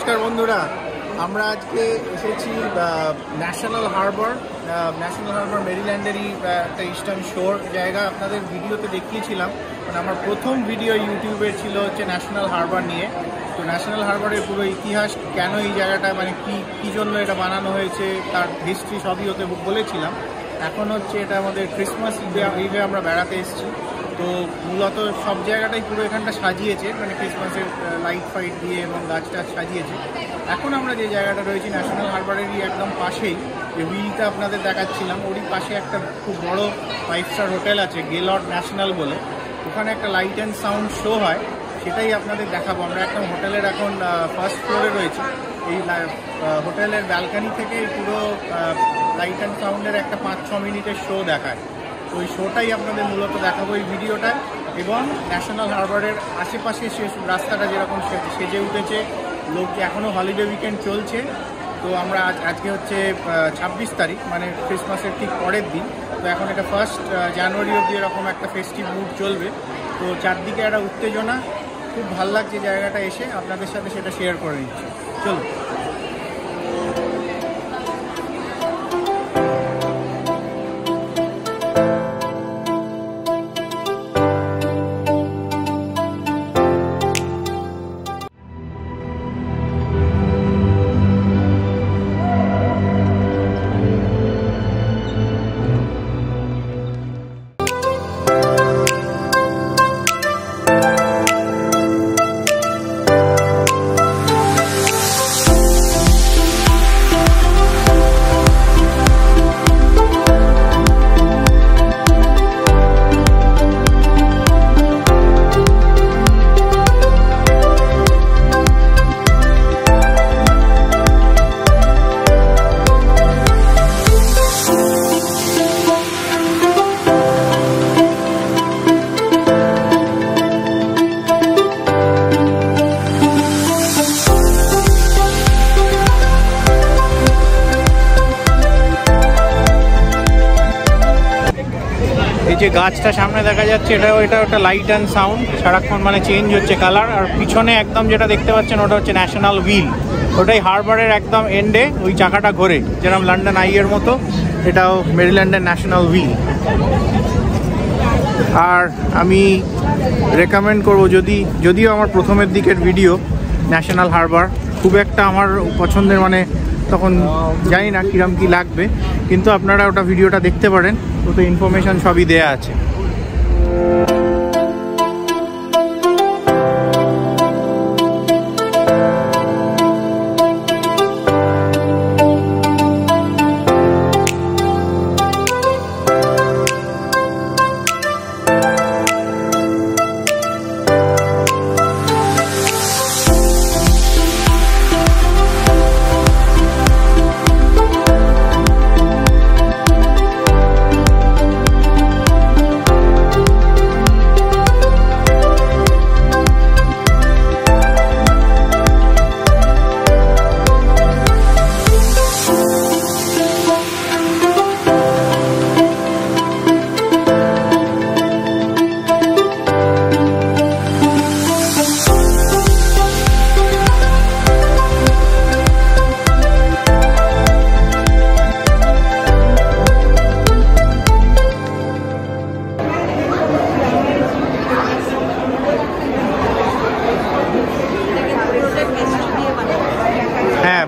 নমস্কার বন্ধুরা, আমরা আজকে এসেছি ন্যাশনাল হারবার মেরিল্যান্ডেরই একটা ইস্টার্ন শোর জায়গা। আপনাদের ভিডিওতে দেখিয়েছিলাম, মানে আমার প্রথম ভিডিও ইউটিউবের ছিল হচ্ছে ন্যাশনাল হারবার নিয়ে। তো ন্যাশনাল হারবারের পুরো ইতিহাস, কেন এই জায়গাটা, মানে কী জন্য এটা বানানো হয়েছে, তার হিস্ট্রি সবই ওতে বলেছিলাম। এখন হচ্ছে এটা আমাদের ক্রিসমাস ইভে আমরা বেড়াতে এসেছি। তো মূলত সব জায়গাটাই পুরো এখানটা সাজিয়েছে, মানে ক্রিসমাসের লাইট ফাইট দিয়ে এবং গাছটা সাজিয়েছে। এখন আমরা যে জায়গাটা রয়েছি ন্যাশনাল হারবারেরই একদম পাশেই, যে হুইলটা আপনাদের দেখাচ্ছিলাম, ওরই পাশে একটা খুব বড় 5 স্টার হোটেল আছে গেলর্ড ন্যাশনাল বলে। ওখানে একটা লাইট অ্যান্ড সাউন্ড শো হয়, সেটাই আপনাদের দেখাবো। আমরা একদম হোটেলের এখন ফার্স্ট ফ্লোরে রয়েছি। এই হোটেলের ব্যালকানি থেকে পুরো লাইট অ্যান্ড সাউন্ডের একটা 5-6 মিনিটের শো দেখায়। তো ওই শোটাই আপনাদের মূলত দেখাবো এই ভিডিওটায়। এবং ন্যাশনাল হারবারের আশেপাশে রাস্তাটা যেরকম সেজে উঠেছে, লোক এখনও হলিডে উইকেন্ড চলছে। তো আমরা আজকে হচ্ছে 26 তারিখ, মানে ক্রিসমাসের ঠিক পরের দিন। তো এখন এটা 1 জানুয়ারি অবধি এরকম একটা ফেস্টিভ মুড চলবে। তো চারদিকে একটা উত্তেজনা, খুব ভালো লাগছে জায়গাটা এসে, আপনাদের সাথে সেটা শেয়ার করে নিচ্ছি। চলুন। এই যে গাছটা সামনে দেখা যাচ্ছে, এটা একটা লাইট অ্যান্ড সাউন্ড, সারাক্ষণ মানে চেঞ্জ হচ্ছে কালার। আর পিছনে একদম যেটা দেখতে পাচ্ছেন, ওটা হচ্ছে ন্যাশনাল হুইল। ওটাই হারবারের একদম এন্ডে ওই চাকাটা ঘোরে, যেরকম লন্ডন আইয়ের মতো, এটাও মেরিল্যান্ডের ন্যাশনাল হুইল। আর আমি রেকমেন্ড করবো, যদিও আমার প্রথমের দিকের ভিডিও ন্যাশনাল হারবার খুব একটা আমার পছন্দের, মানে তখন জানি না কিরম কি লাগবে, কিন্তু আপনারা ওটা ভিডিওটা দেখতে পারেন, ওতে ইনফরমেশন সবই দেয়া আছে।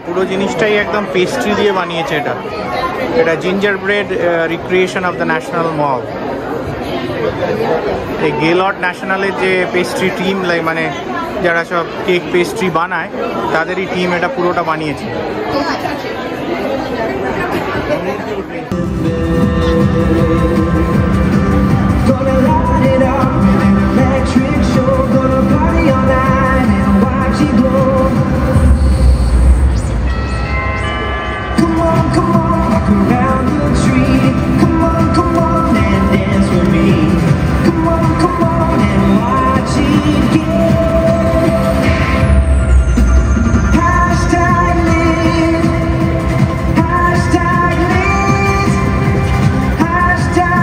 পুরো জিনিসটাই একদম পেস্ট্রি দিয়ে বানিয়েছে। এটা gingerbread recreation of the National Mall. এই গেলর্ড ন্যাশনালের যে পেস্ট্রি টিম, মানে যারা সব কেক পেস্ট্রি বানায়, তাদেরই টিম এটা পুরোটা বানিয়েছে। Hashtag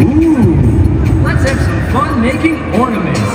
Ooh, let's have some fun making ornaments.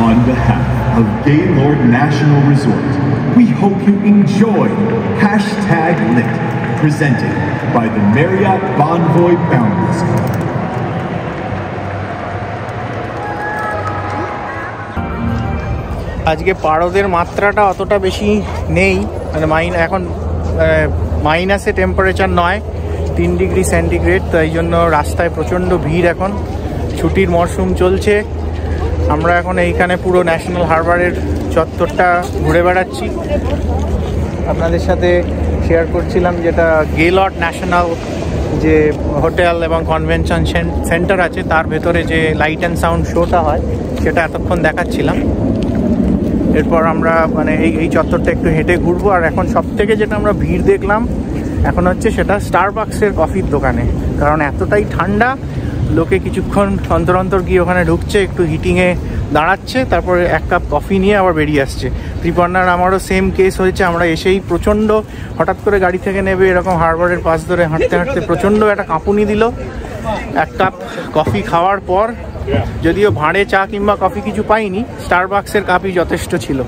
On behalf of Gaylord National Resort, we hope you enjoy #Lit, presented by the Marriott Bonvoy Boundaries Club. আজকে পারদের মাত্রাটা অতটা বেশি নেই, মানে এখন মাইনাসে টেম্পারেচার নয়, 3 ডিগ্রি সেন্টিগ্রেড। তো এই জন্য রাস্তায় প্রচণ্ড ভিড়। এখন ছুটির মরশুম চলছে। আমরা এখন এইখানে পুরো ন্যাশনাল হারবারের চত্বরটা ঘুরে বেড়াচ্ছি। আপনাদের সাথে শেয়ার করছিলাম যেটা গেলর্ড ন্যাশনাল যে হোটেল এবং কনভেনশন সেন্টার আছে, তার ভেতরে যে লাইট অ্যান্ড সাউন্ড শোটা হয় সেটা এতক্ষণ দেখাচ্ছিলাম। এরপর আমরা মানে এই চত্বরটা একটু হেঁটে ঘুরবো। আর এখন সব থেকে যেটা আমরা ভিড় দেখলাম এখন হচ্ছে সেটা স্টারবাক্সের কফির দোকানে, কারণ এতটাই ঠান্ডা, লোকে কিছুক্ষণ অন্তর অন্তর গিয়ে ওখানে ঢুকছে, একটু হিটিংয়ে দাঁড়াচ্ছে, তারপরে 1 কাপ কফি নিয়ে আবার বেরিয়ে আসছে। ত্রিপর্ণার আমারও সেম কেস হয়েছে। আমরা এসেই প্রচণ্ড হঠাৎ করে গাড়ি থেকে নেবে এরকম হারবারের পাশ ধরে হাঁটতে হাঁটতে প্রচণ্ড একটা কাঁপুনি দিল। 1 কাপ কফি খাওয়ার পর, যদিও ভাঁড়ে চা কিংবা কফি কিছু পাইনি, স্টারবাক্সের কাপই যথেষ্ট ছিল।